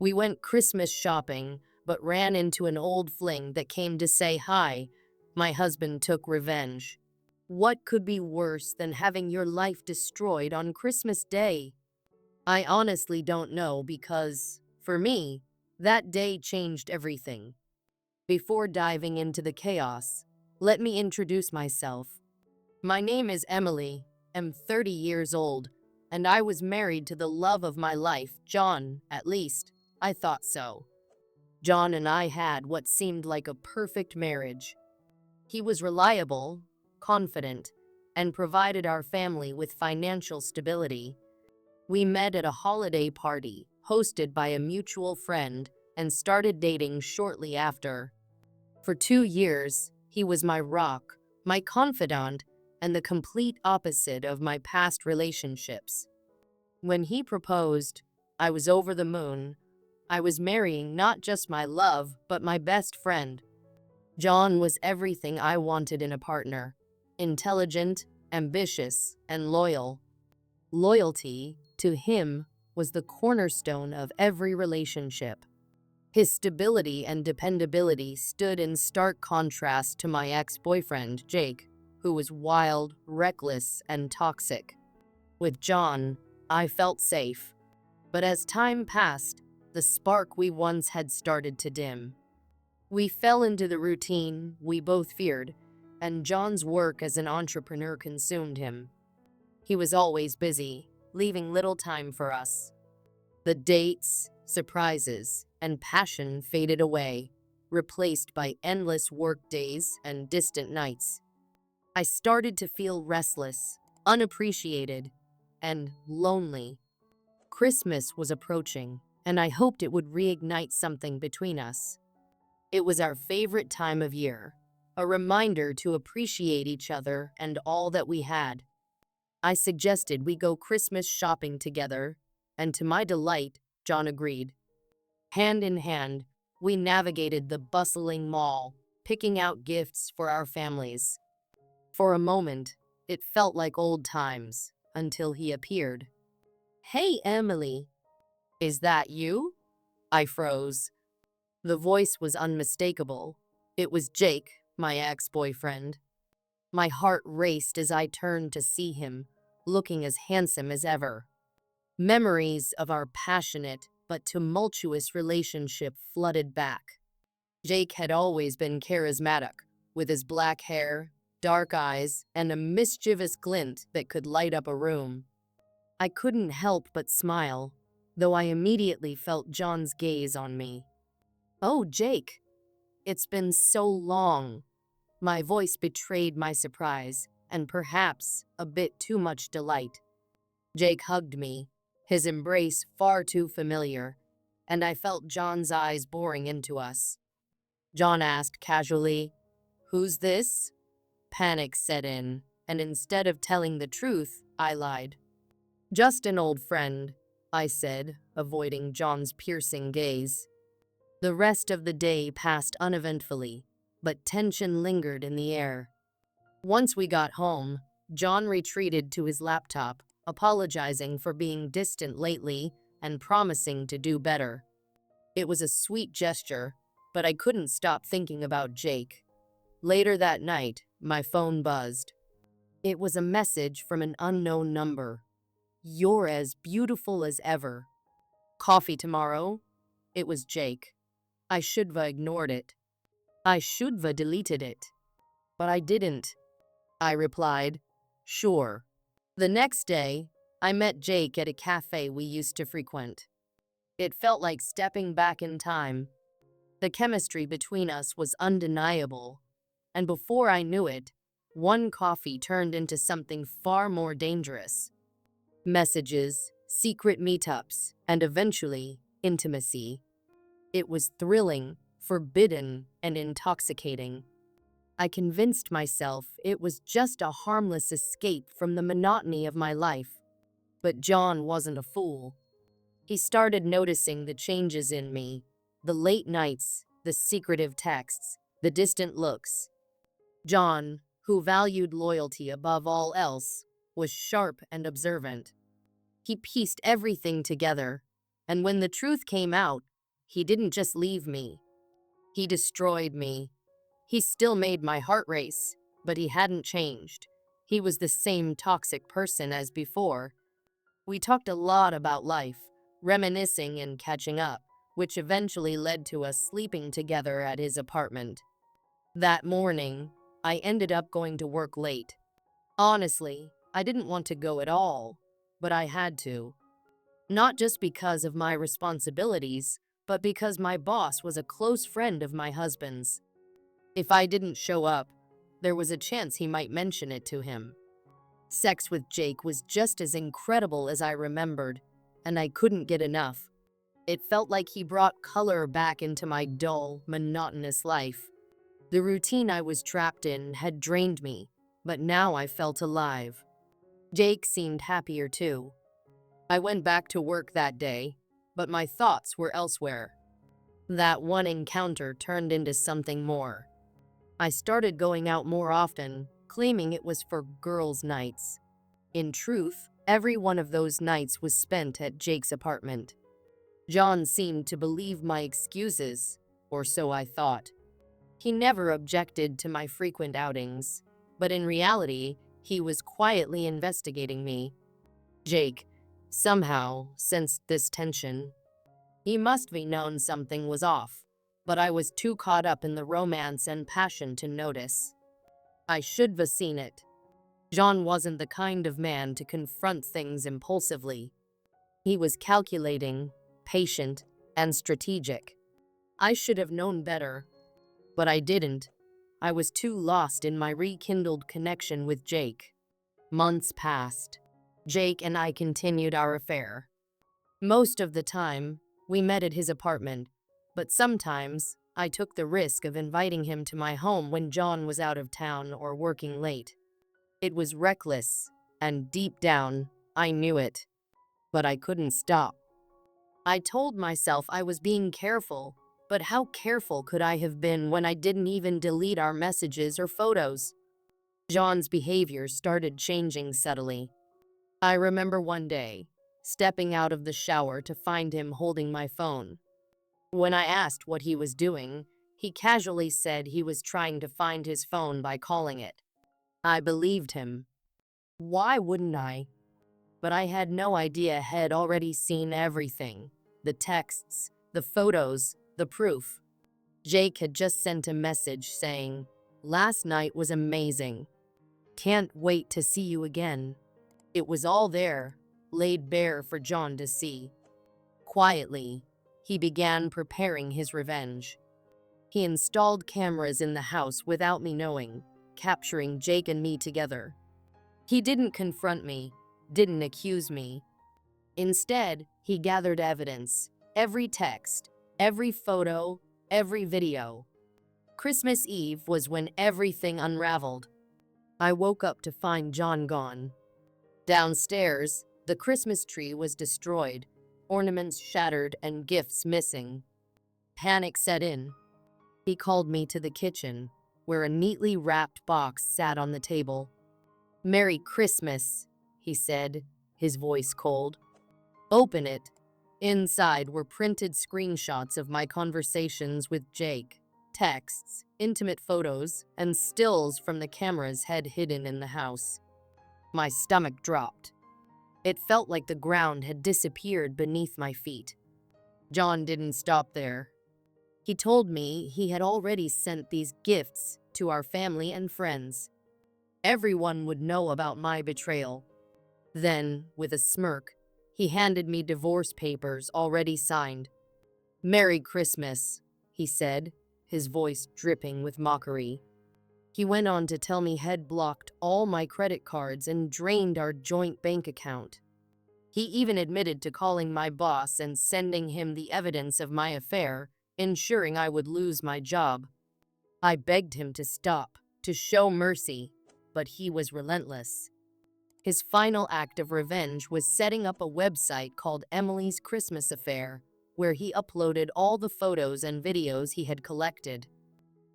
We went Christmas shopping, but ran into an old fling that came to say hi. My husband took revenge. What could be worse than having your life destroyed on Christmas Day? I honestly don't know because, for me, that day changed everything. Before diving into the chaos, let me introduce myself. My name is Emily, am 30 years old, and I was married to the love of my life, John, at least, I thought so. John and I had what seemed like a perfect marriage. He was reliable, confident, and provided our family with financial stability. We met at a holiday party hosted by a mutual friend and started dating shortly after. For 2 years, he was my rock, my confidant, and the complete opposite of my past relationships. When he proposed, I was over the moon. I was marrying not just my love, but my best friend. John was everything I wanted in a partner: intelligent, ambitious, and loyal. Loyalty, to him, was the cornerstone of every relationship. His stability and dependability stood in stark contrast to my ex-boyfriend, Jake, who was wild, reckless, and toxic. With John, I felt safe. But as time passed, the spark we once had started to dim. We fell into the routine we both feared, and John's work as an entrepreneur consumed him. He was always busy, leaving little time for us. The dates, surprises, and passion faded away, replaced by endless work days and distant nights. I started to feel restless, unappreciated, and lonely. Christmas was approaching, and I hoped it would reignite something between us. It was our favorite time of year, a reminder to appreciate each other and all that we had. I suggested we go Christmas shopping together, and to my delight, John agreed. Hand in hand, we navigated the bustling mall, picking out gifts for our families. For a moment, it felt like old times, until he appeared. "Hey, Emily, is that you?" I froze. The voice was unmistakable. It was Jake, my ex-boyfriend. My heart raced as I turned to see him, looking as handsome as ever. Memories of our passionate but tumultuous relationship flooded back. Jake had always been charismatic, with his black hair, dark eyes, and a mischievous glint that could light up a room. I couldn't help but smile, though I immediately felt John's gaze on me. "Oh, Jake, it's been so long." My voice betrayed my surprise, and perhaps a bit too much delight. Jake hugged me, his embrace far too familiar, and I felt John's eyes boring into us. John asked casually, "Who's this?" Panic set in, and instead of telling the truth, I lied. "Just an old friend," I said, avoiding John's piercing gaze. The rest of the day passed uneventfully, but tension lingered in the air. Once we got home, John retreated to his laptop, apologizing for being distant lately and promising to do better. It was a sweet gesture, but I couldn't stop thinking about Jake. Later that night, my phone buzzed. It was a message from an unknown number. "You're as beautiful as ever. Coffee tomorrow?" It was Jake. I should've ignored it. I should've deleted it. But I didn't. I replied, "Sure." The next day, I met Jake at a cafe we used to frequent. It felt like stepping back in time. The chemistry between us was undeniable, and before I knew it, one coffee turned into something far more dangerous. Messages, secret meetups, and eventually, intimacy. It was thrilling, forbidden, and intoxicating. I convinced myself it was just a harmless escape from the monotony of my life. But John wasn't a fool. He started noticing the changes in me, the late nights, the secretive texts, the distant looks. John, who valued loyalty above all else, was sharp and observant. He pieced everything together, and when the truth came out, He didn't just leave me. He destroyed me. He still made my heart race, but he hadn't changed. He was the same toxic person as before. We talked a lot about life, reminiscing and catching up, which eventually led to us sleeping together at his apartment. That morning, I ended up going to work late. Honestly, I didn't want to go at all, but I had to. Not just because of my responsibilities, but because my boss was a close friend of my husband's. If I didn't show up, there was a chance he might mention it to him. Sex with Jake was just as incredible as I remembered, and I couldn't get enough. It felt like he brought color back into my dull, monotonous life. The routine I was trapped in had drained me, but now I felt alive. Jake seemed happier too. I went back to work that day, but my thoughts were elsewhere. That one encounter turned into something more. I started going out more often, claiming it was for girls' nights. In truth, every one of those nights was spent at Jake's apartment. John seemed to believe my excuses, or so I thought. He never objected to my frequent outings, but in reality, he was quietly investigating me. Jake somehow sensed this tension. He must be known something was off, but I was too caught up in the romance and passion to notice. I should have seen it. John wasn't the kind of man to confront things impulsively. He was calculating, patient, and strategic. I should have known better, but I didn't. I was too lost in my rekindled connection with Jake. Months passed. Jake and I continued our affair. Most of the time, we met at his apartment, but sometimes I took the risk of inviting him to my home when John was out of town or working late. It was reckless, and deep down, I knew it, but I couldn't stop. I told myself I was being careful, but how careful could I have been when I didn't even delete our messages or photos? John's behavior started changing subtly. I remember one day, stepping out of the shower to find him holding my phone. When I asked what he was doing, he casually said he was trying to find his phone by calling it. I believed him. Why wouldn't I? But I had no idea he'd already seen everything. The texts, the photos, the proof. Jake had just sent a message saying, "Last night was amazing. Can't wait to see you again." It was all there, laid bare for John to see. Quietly, he began preparing his revenge. He installed cameras in the house without me knowing, capturing Jake and me together. He didn't confront me, didn't accuse me. Instead, he gathered evidence, every text, every photo, every video. Christmas Eve was when everything unraveled. I woke up to find John gone. Downstairs, the Christmas tree was destroyed, ornaments shattered and gifts missing. Panic set in. He called me to the kitchen, where a neatly wrapped box sat on the table. "Merry Christmas," he said, his voice cold. "Open it." Inside were printed screenshots of my conversations with Jake, texts, intimate photos, and stills from the cameras he'd hidden in the house. My stomach dropped. It felt like the ground had disappeared beneath my feet. John didn't stop there. He told me he had already sent these gifts to our family and friends. Everyone would know about my betrayal. Then, with a smirk, he handed me divorce papers already signed. "Merry Christmas," he said, his voice dripping with mockery. He went on to tell me he'd blocked all my credit cards and drained our joint bank account. He even admitted to calling my boss and sending him the evidence of my affair, ensuring I would lose my job. I begged him to stop, to show mercy, but he was relentless. His final act of revenge was setting up a website called Emily's Christmas Affair, where he uploaded all the photos and videos he had collected.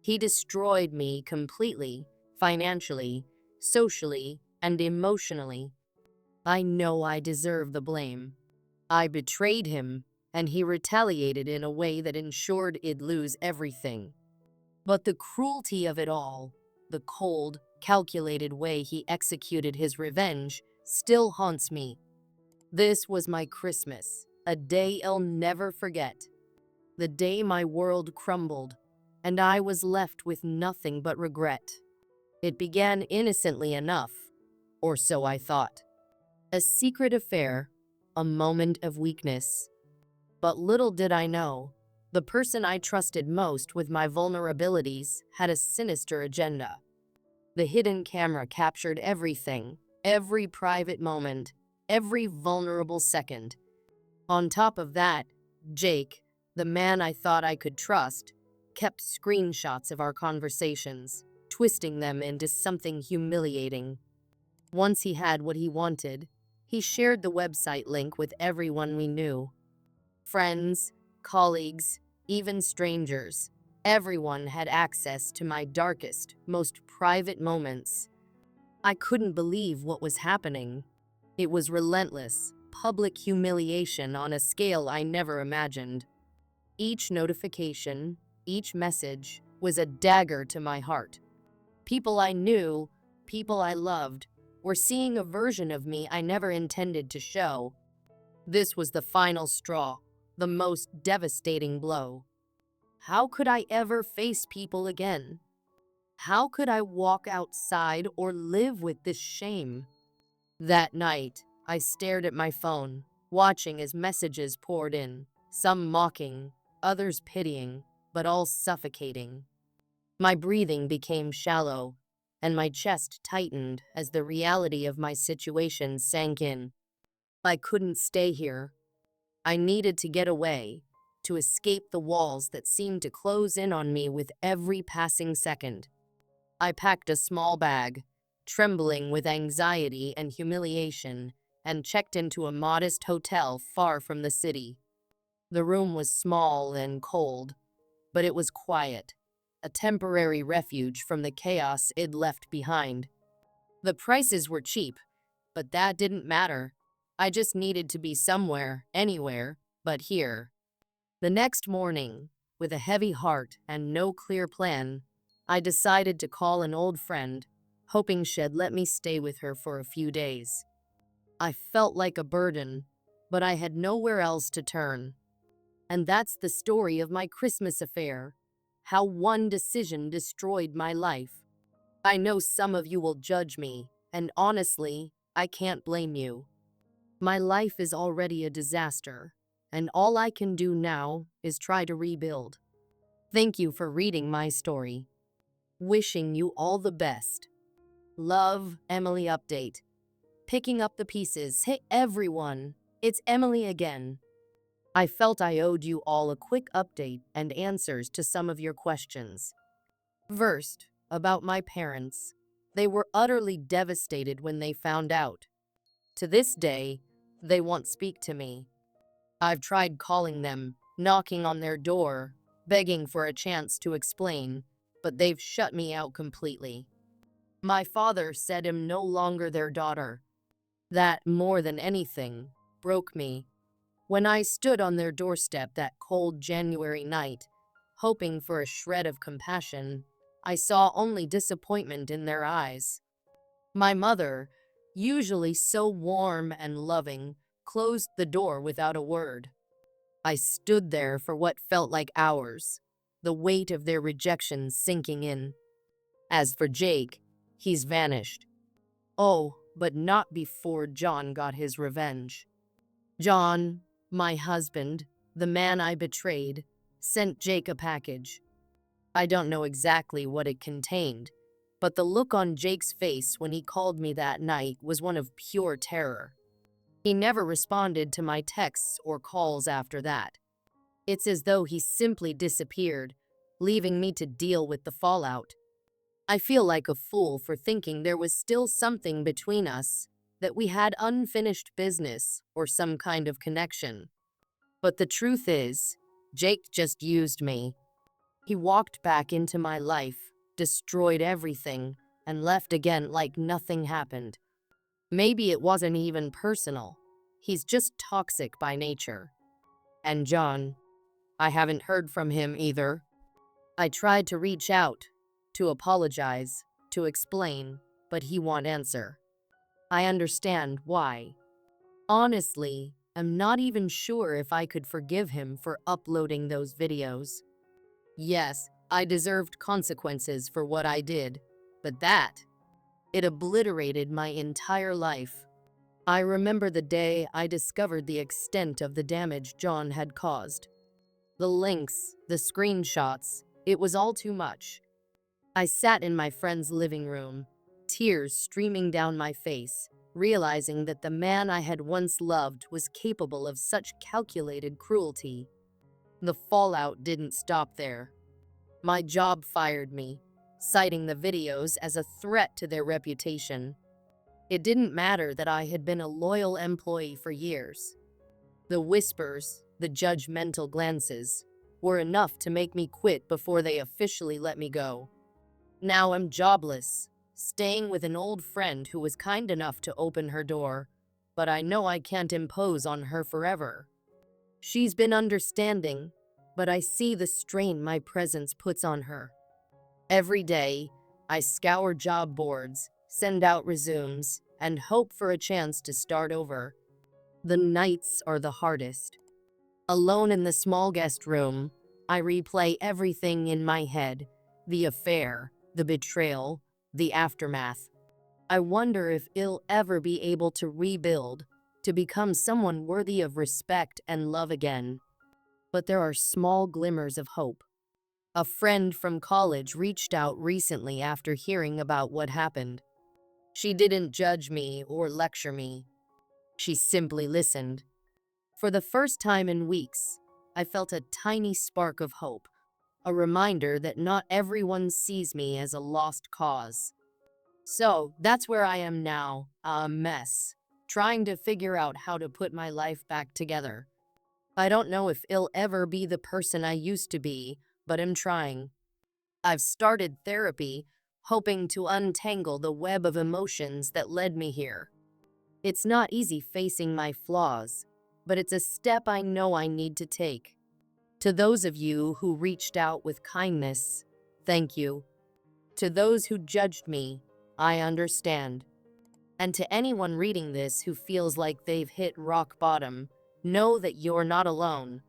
He destroyed me completely, financially, socially, and emotionally. I know I deserve the blame. I betrayed him, and he retaliated in a way that ensured I'd lose everything. But the cruelty of it all, the cold, calculated way he executed his revenge, still haunts me. This was my Christmas, a day I'll never forget. The day my world crumbled, and I was left with nothing but regret. It began innocently enough, or so I thought. A secret affair, a moment of weakness. But little did I know, the person I trusted most with my vulnerabilities had a sinister agenda. The hidden camera captured everything, every private moment, every vulnerable second. On top of that, Jake, the man I thought I could trust, kept screenshots of our conversations, twisting them into something humiliating. Once he had what he wanted, he shared the website link with everyone we knew. Friends, colleagues, even strangers. Everyone had access to my darkest, most private moments. I couldn't believe what was happening. It was relentless, public humiliation on a scale I never imagined. Each notification, each message, was a dagger to my heart. People I knew, people I loved, were seeing a version of me I never intended to show. This was the final straw, the most devastating blow. How could I ever face people again? How could I walk outside or live with this shame? That night, I stared at my phone, watching as messages poured in, some mocking, others pitying, but all suffocating. My breathing became shallow, and my chest tightened as the reality of my situation sank in. I couldn't stay here. I needed to get away, to escape the walls that seemed to close in on me with every passing second. I packed a small bag, trembling with anxiety and humiliation, and checked into a modest hotel far from the city. The room was small and cold, but it was quiet, a temporary refuge from the chaos I'd left behind. The prices were cheap, but that didn't matter. I just needed to be somewhere, anywhere, but here. The next morning, with a heavy heart and no clear plan, I decided to call an old friend, hoping she'd let me stay with her for a few days. I felt like a burden, but I had nowhere else to turn. And that's the story of my Christmas affair, how one decision destroyed my life. I know some of you will judge me, and honestly, I can't blame you. My life is already a disaster, and all I can do now is try to rebuild. Thank you for reading my story. Wishing you all the best. Love, Emily. Update. Picking up the pieces. Hey everyone, it's Emily again. I felt I owed you all a quick update and answers to some of your questions. First, about my parents. They were utterly devastated when they found out. To this day, they won't speak to me. I've tried calling them, knocking on their door, begging for a chance to explain, but they've shut me out completely. My father said I'm no longer their daughter. That, more than anything, broke me. When I stood on their doorstep that cold January night, hoping for a shred of compassion, I saw only disappointment in their eyes. My mother, usually so warm and loving, closed the door without a word. I stood there for what felt like hours, the weight of their rejection sinking in. As for Jake, he's vanished. Oh, but not before John got his revenge. John, my husband, the man I betrayed, sent Jake a package. I don't know exactly what it contained, but the look on Jake's face when he called me that night was one of pure terror. He never responded to my texts or calls after that. It's as though he simply disappeared, leaving me to deal with the fallout. I feel like a fool for thinking there was still something between us, that we had unfinished business or some kind of connection. But the truth is, Jake just used me. He walked back into my life, destroyed everything, and left again like nothing happened. Maybe it wasn't even personal. He's just toxic by nature. And John, I haven't heard from him either. I tried to reach out, to apologize, to explain, but he won't answer. I understand why. Honestly, I'm not even sure if I could forgive him for uploading those videos. Yes, I deserved consequences for what I did, but it obliterated my entire life. I remember the day I discovered the extent of the damage John had caused. The links, the screenshots, it was all too much. I sat in my friend's living room, tears streaming down my face, realizing that the man I had once loved was capable of such calculated cruelty. The fallout didn't stop there. My job fired me, citing the videos as a threat to their reputation. It didn't matter that I had been a loyal employee for years. The whispers, the judgmental glances, were enough to make me quit before they officially let me go. Now I'm jobless, staying with an old friend who was kind enough to open her door, but I know I can't impose on her forever. She's been understanding, but I see the strain my presence puts on her. Every day, I scour job boards, send out resumes, and hope for a chance to start over. The nights are the hardest. Alone in the small guest room, I replay everything in my head, the affair, the betrayal, the aftermath. I wonder if I'll ever be able to rebuild, to become someone worthy of respect and love again. But there are small glimmers of hope. A friend from college reached out recently after hearing about what happened. She didn't judge me or lecture me. She simply listened. For the first time in weeks, I felt a tiny spark of hope, a reminder that not everyone sees me as a lost cause. So that's where I am now, a mess, trying to figure out how to put my life back together. I don't know if I'll ever be the person I used to be, but I'm trying. I've started therapy, hoping to untangle the web of emotions that led me here. It's not easy facing my flaws, but it's a step I know I need to take. To those of you who reached out with kindness, thank you. To those who judged me, I understand. And to anyone reading this who feels like they've hit rock bottom, know that you're not alone.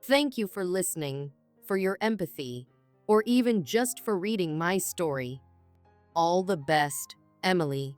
Thank you for listening, for your empathy, or even just for reading my story. All the best, Emily.